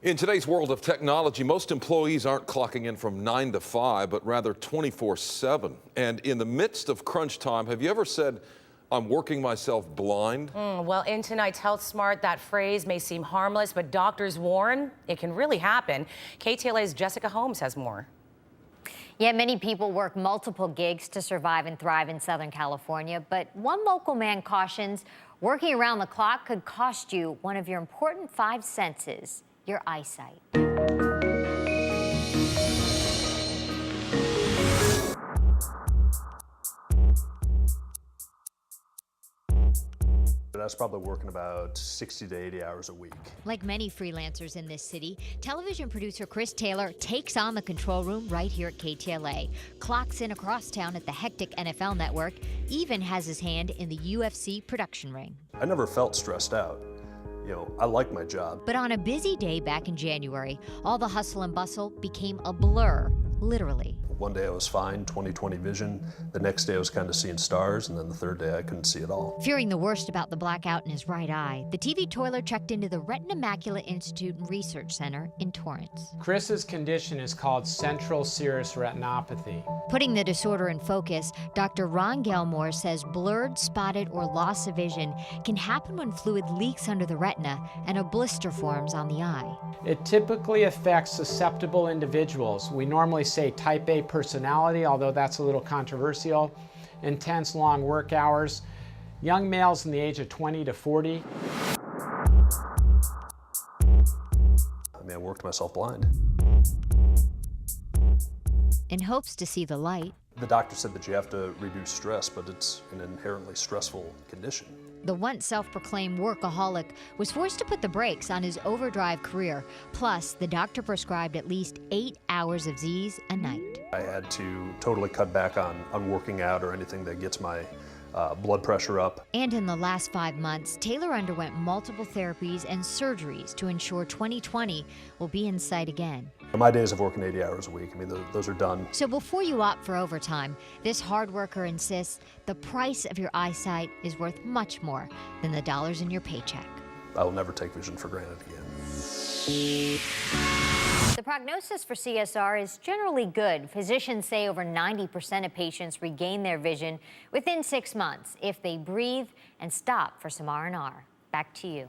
In today's world of technology, most employees aren't clocking in from 9 to 5, but rather 24/7. And in the midst of crunch time, have you ever said, I'm working myself blind? Well, in tonight's Health Smart, that phrase may seem harmless, but doctors warn it can really happen. KTLA's Jessica Holmes has more. Yeah, many people work multiple gigs to survive and thrive in Southern California, but one local man cautions working around the clock could cost you one of your important five senses, your eyesight. I was probably working about 60 to 80 hours a week. Like many freelancers in this city, television producer Chris Taylor takes on the control room right here at KTLA, clocks in across town at the hectic NFL network, even has his hand in the UFC production ring. I never felt stressed out. I like my job. But on a busy day back in January, all the hustle and bustle became a blur, literally. One day I was fine, 20/20 vision. The next day I was kind of seeing stars, and then the third day I couldn't see at all. Fearing the worst about the blackout in his right eye, the TV toiler checked into the Retina Macula Institute and Research Center in Torrance. Chris's condition is called central serous retinopathy. Putting the disorder in focus, Dr. Ron Gelmore says blurred, spotted, or loss of vision can happen when fluid leaks under the retina and a blister forms on the eye. It typically affects susceptible individuals. We normally say type A personality, although that's a little controversial, intense long work hours, young males in the age of 20 to 40. I worked myself blind. In hopes to see the light, The doctor said that you have to reduce stress, but it's an inherently stressful condition. the once self-proclaimed workaholic was forced to put the brakes on his overdrive career. Plus, the doctor prescribed at least 8 hours of Z's a night. I had to totally cut back on working out or anything that gets my blood pressure up. And in the last 5 months, Taylor underwent multiple therapies and surgeries to ensure 2020 will be in sight again. My days of working 80 hours a week, those are done. So before you opt for overtime, this hard worker insists the price of your eyesight is worth much more than the dollars in your paycheck. I will never take vision for granted again. The prognosis for CSR is generally good. Physicians say over 90% of patients regain their vision within 6 months if they breathe and stop for some R&R. Back to you.